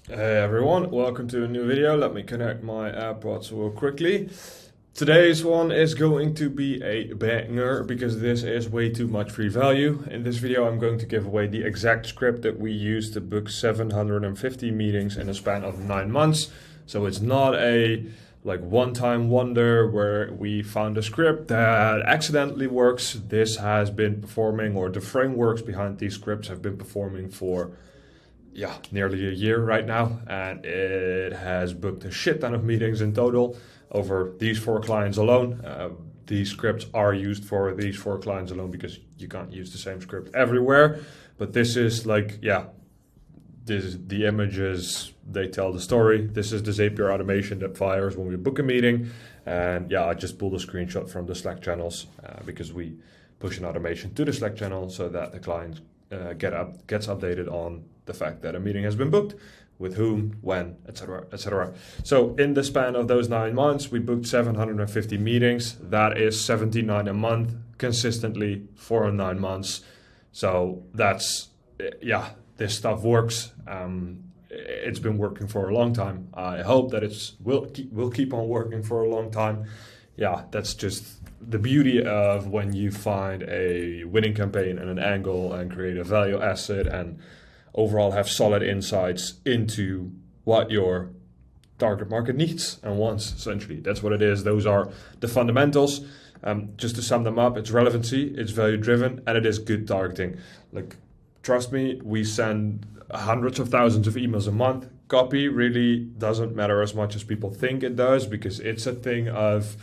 Hey everyone, welcome to a new video. Let me connect my AirPods real quickly. Today's one is going to be a banger because this is way too much free value. In this video I'm going to give away the exact script that we used to book 750 meetings in a span of 9 months. So it's not a one-time wonder where we found a script that accidentally works. This has been performing, or the frameworks behind these scripts have been performing for nearly a year right now, and it has booked a shit ton of meetings in total over these 4 clients alone. These scripts are used for these 4 clients alone because you can't use the same script everywhere. But this is this is the images, they tell the story. This is the Zapier automation that fires when we book a meeting. And I just pulled a screenshot from the Slack channels because we push an automation to the Slack channel so that the client gets updated on the fact that a meeting has been booked, with whom, when, etc., etc. So in the span of those 9 months, we booked 750 meetings. That is 79 a month consistently for 9 months. So that's, this stuff works. It's been working for a long time. I hope that will keep on working for a long time. That's just the beauty of when you find a winning campaign and an angle and create a value asset and overall have solid insights into what your target market needs and wants. Essentially, that's what it is. Those are the fundamentals. Just to sum them up, it's relevancy, it's value driven, and it is good targeting. Trust me, we send hundreds of thousands of emails a month. Copy really doesn't matter as much as people think it does, because it's a thing of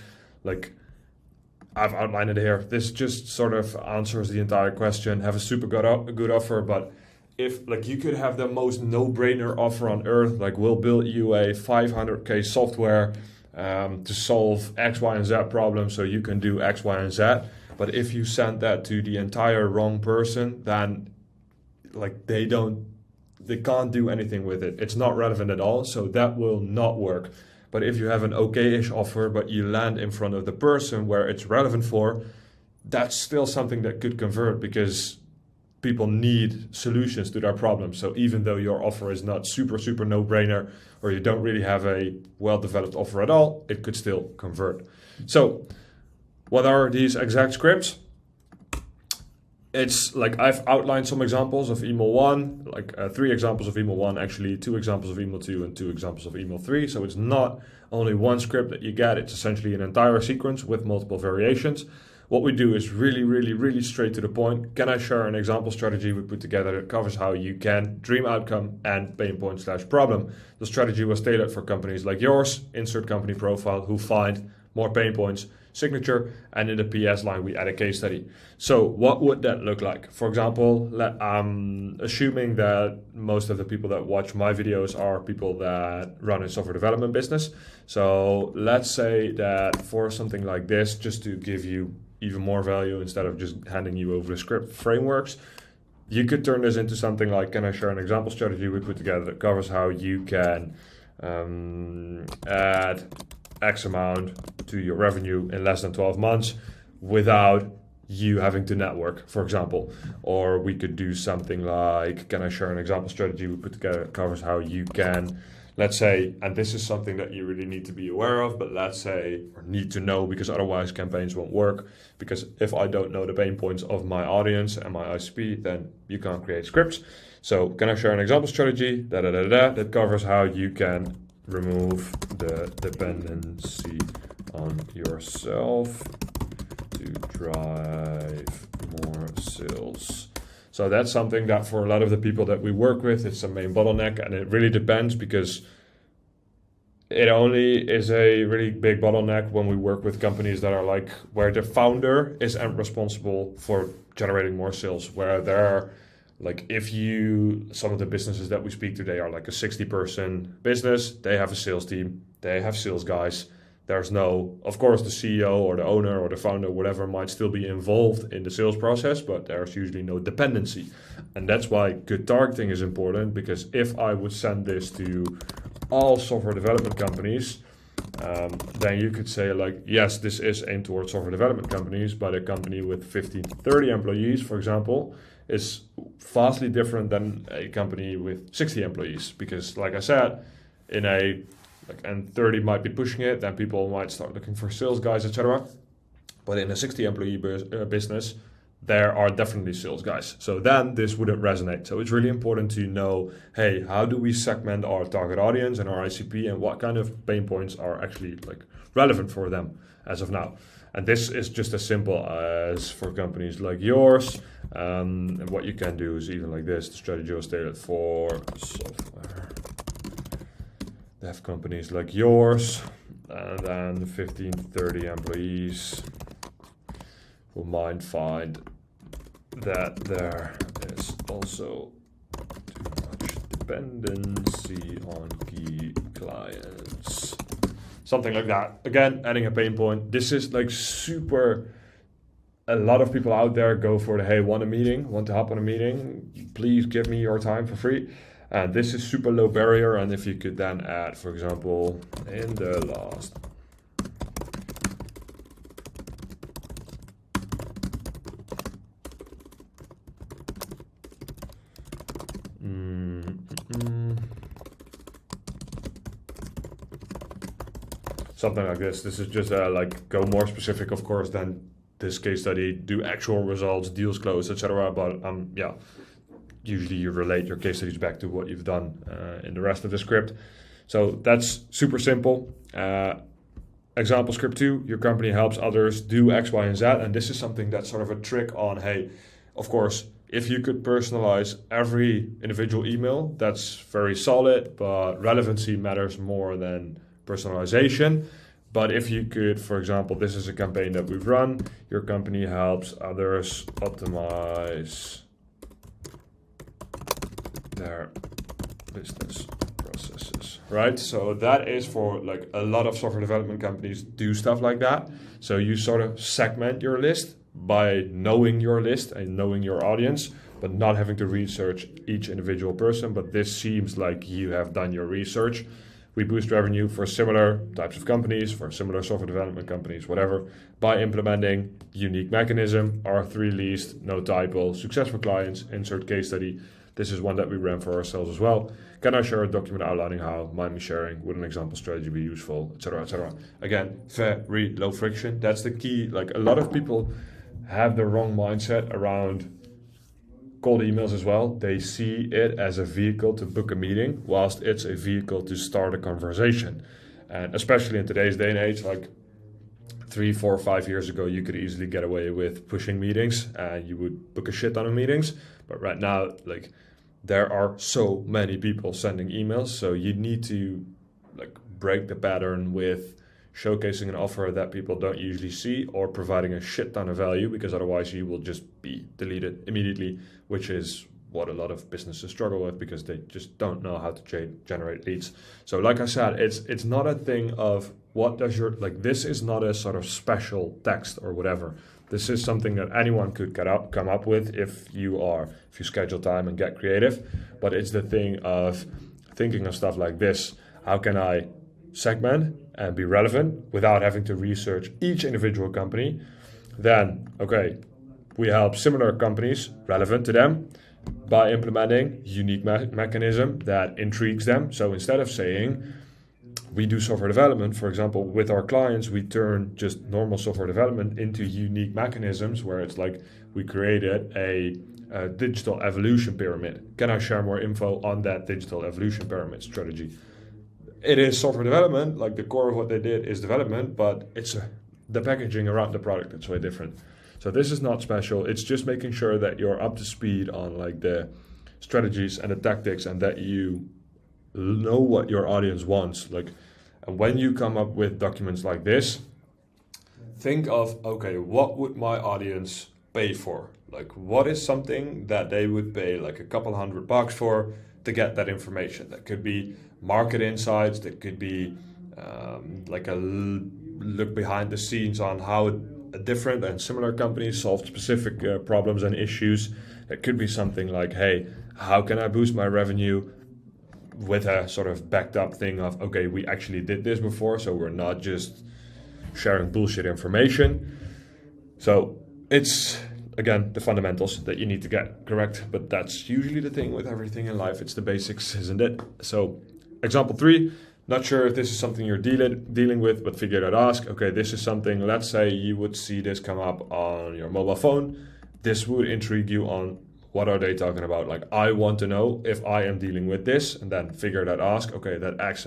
I've outlined it here. This just sort of answers the entire question. Have a super good offer, but if you could have the most no-brainer offer on earth, we'll build you a 500k software to solve X, Y, and Z problems so you can do X, Y, and Z. But if you send that to the entire wrong person, then they can't do anything with it. It's not relevant at all, so that will not work. But if you have an okay-ish offer, but you land in front of the person where it's relevant for, that's still something that could convert, because people need solutions to their problems. So even though your offer is not super no-brainer, or you don't really have a well-developed offer at all, it could still convert. So what are these exact scripts? It's I've outlined some examples of email 1, 3 examples of email 1, actually 2 examples of email 2 and 2 examples of email 3. So it's not only one script that you get, it's essentially an entire sequence with multiple variations. What we do is really straight to the point. Can I share an example strategy we put together that covers how you can dream outcome and pain point / problem? The strategy was tailored for companies like yours, insert company profile, who find more pain points, signature, and in the PS line we add a case study. So what would that look like? For example, assuming that most of the people that watch my videos are people that run a software development business. So let's say that for something like this, just to give you even more value instead of just handing you over the script frameworks, you could turn this into something like, can I share an example strategy we put together that covers how you can add X amount to your revenue in less than 12 months without you having to network, for example. Or we could do something like, can I share an example strategy we put together that covers how you can, let's say, and this is something that you really need to be aware of, but let's say, or need to know, because otherwise campaigns won't work. Because if I don't know the pain points of my audience and my ICP, then you can't create scripts. So can I share an example strategy that covers how you can remove the dependency on yourself to drive more sales. So that's something that for a lot of the people that we work with, it's a main bottleneck, and it really depends, because it only is a really big bottleneck when we work with companies that are where the founder is responsible for generating more sales, where they're some of the businesses that we speak today are a 60-person business. They have a sales team, they have sales guys. There's no, of course, the CEO or the owner or the founder, whatever, might still be involved in the sales process, but there's usually no dependency. And that's why good targeting is important, because if I would send this to all software development companies, then you could say like, yes, this is aimed towards software development companies, but a company with 15 to 30 employees, for example, is vastly different than a company with 60 employees. Because like I said, and 30 might be pushing it, then people might start looking for sales guys, etc. But in a 60 employee business, there are definitely sales guys. So then this wouldn't resonate. So it's really important to know, hey, how do we segment our target audience and our ICP, and what kind of pain points are actually like relevant for them as of now. And this is just as simple as for companies like yours. And what you can do is even like this. The strategy was tailored for software. They have companies like yours, and then 15 to 30 employees who might find that there is also too much dependency on key clients. Something like that. Again, adding a pain point. This is like a lot of people out there go for the, hey, want to hop on a meeting, please give me your time for free. And this is super low barrier. And if you could then add, for example, in the last something like this. This is just like go more specific, of course, than this case study, do actual results, deals closed, etc. But yeah, usually you relate your case studies back to what you've done in the rest of the script. So that's super simple. Example script 2, your company helps others do X, Y, and Z. And this is something that's sort of a trick on, hey, of course, if you could personalize every individual email, that's very solid, but relevancy matters more than personalization. But if you could, for example, this is a campaign that we've run, your company helps others optimize their business processes, right? So that is for like a lot of software development companies do stuff like that. So you sort of segment your list by knowing your list and knowing your audience, but not having to research each individual person. But this seems like you have done your research. We boost revenue for similar types of companies, for similar software development companies, whatever, by implementing unique mechanism, R3 least, no typo, successful clients, insert case study. This is one that we ran for ourselves as well. Can I share a document outlining how mind me sharing would an example strategy be useful, etc., etc. Again, very low friction. That's the key. Like a lot of people have the wrong mindset around cold emails as well. They see it as a vehicle to book a meeting, whilst it's a vehicle to start a conversation. And especially in today's day and age, like 3, 4, 5 years ago, you could easily get away with pushing meetings and you would book a shit ton of meetings. But right now, like there are so many people sending emails. So you need to like break the pattern with showcasing an offer that people don't usually see, or providing a shit ton of value, because otherwise you will just be deleted immediately, which is what a lot of businesses struggle with because they just don't know how to generate leads. So like I said, it's not a thing of what does your, like this is not a sort of special text or whatever. This is something that anyone could come up with if you schedule time and get creative. But it's the thing of thinking of stuff like this. How can I segment and be relevant without having to research each individual company? Then, okay, we help similar companies relevant to them by implementing unique mechanism that intrigues them. So instead of saying we do software development, for example, with our clients, we turn just normal software development into unique mechanisms where it's like we created a digital evolution pyramid. Can I share more info on that digital evolution pyramid strategy? It is software development, like the core of what they did is development, but it's the packaging around the product that's way different. So this is not special. It's just making sure that you're up to speed on like the strategies and the tactics, and that you know what your audience wants. Like, and when you come up with documents like this, think of, okay, what would my audience pay for? Like, what is something that they would pay like a couple $100 for to get that information? That could be market insights, that could be like a look behind the scenes on how different and similar companies solve specific problems and issues. It could be something like, hey, how can I boost my revenue with a sort of backed up thing of, okay, we actually did this before, so we're not just sharing bullshit information. So it's, again, the fundamentals that you need to get correct, but that's usually the thing with everything in life. It's the basics, isn't it? So example 3, not sure if this is something you're dealing with, but figured out, ask, okay, this is something, let's say you would see this come up on your mobile phone. This would intrigue you on what are they talking about? Like, I want to know if I am dealing with this, and then figure that, ask, okay, that adds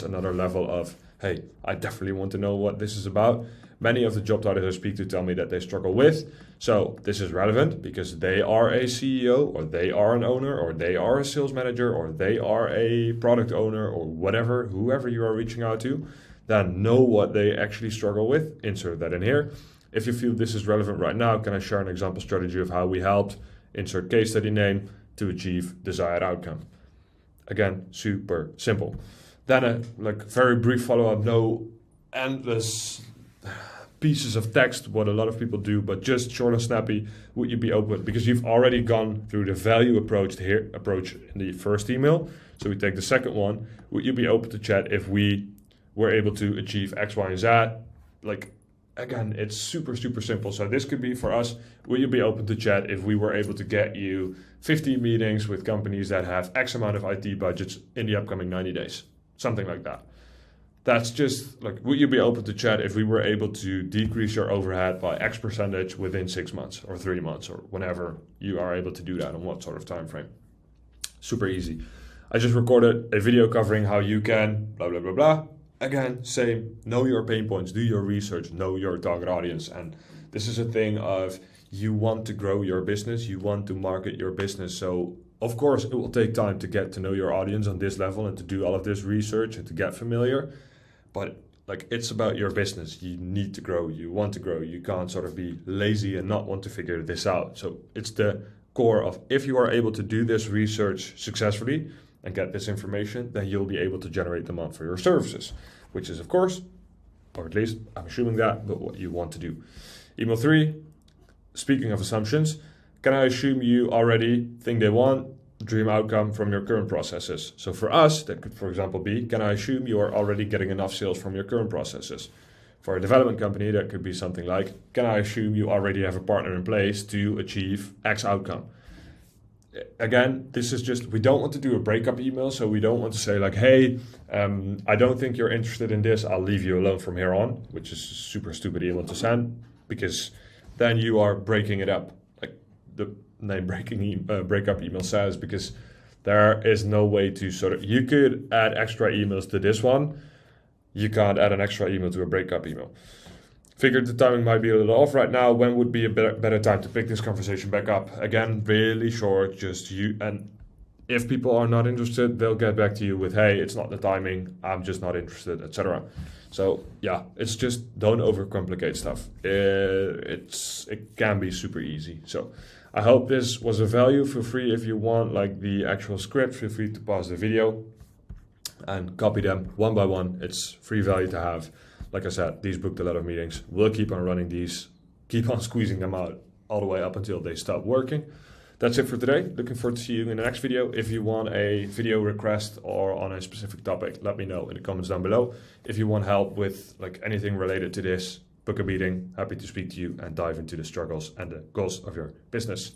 another level of, hey, I definitely want to know what this is about. Many of the job titles I speak to tell me that they struggle with. So this is relevant because they are a CEO, or they are an owner, or they are a sales manager, or they are a product owner, or whatever, whoever you are reaching out to. Then know what they actually struggle with. Insert that in here. If you feel this is relevant right now, can I share an example strategy of how we helped, insert case study name, to achieve desired outcome? Again, super simple. Then a very brief follow-up, no endless pieces of text, what a lot of people do, but just short and snappy. Would you be open? Because you've already gone through the value approach in the first email. So we take the second one. Would you be open to chat if we were able to achieve X, Y, and Z? Again, it's super, super simple. So this could be for us, will you be open to chat if we were able to get you 15 meetings with companies that have X amount of IT budgets in the upcoming 90 days? Something like that. That's just would you be open to chat if we were able to decrease your overhead by X percentage within 6 months or 3 months or whenever you are able to do that, on what sort of time frame? Super easy. I just recorded a video covering how you can blah, blah, blah, blah. Again, same, know your pain points, do your research, know your target audience. And this is a thing of, you want to grow your business, you want to market your business. So of course it will take time to get to know your audience on this level and to do all of this research and to get familiar. But it's about your business. You need to grow, you want to grow. You can't sort of be lazy and not want to figure this out. So it's the core of, if you are able to do this research successfully and get this information, then you'll be able to generate demand for your services, which is, of course, or at least I'm assuming that, but what you want to do. Email 3, speaking of assumptions, can I assume you already think they want dream outcome from your current processes? So for us, that could, for example, be, can I assume you are already getting enough sales from your current processes? For a development company, that could be something like, can I assume you already have a partner in place to achieve X outcome? Again, this is just, we don't want to do a breakup email, so we don't want to say hey, I don't think you're interested in this, I'll leave you alone from here on, which is a super stupid email to send, because then you are breaking it up, like the name breakup email says, because there is no way to you could add extra emails to this one, you can't add an extra email to a breakup email. Figured the timing might be a little off right now. When would be a better time to pick this conversation back up? Again, really short, just you. And if people are not interested, they'll get back to you with, hey, it's not the timing, I'm just not interested, etc. So yeah, it's just, don't overcomplicate stuff. It can be super easy. So I hope this was of value. Feel free, if you want the actual script, feel free to pause the video and copy them one by one. It's free value to have. Like I said, these booked a lot of meetings. We'll keep on running these, keep on squeezing them out all the way up until they stop working. That's it for today. Looking forward to seeing you in the next video. If you want a video request or on a specific topic, let me know in the comments down below. If you want help with anything related to this, book a meeting. Happy to speak to you and dive into the struggles and the goals of your business.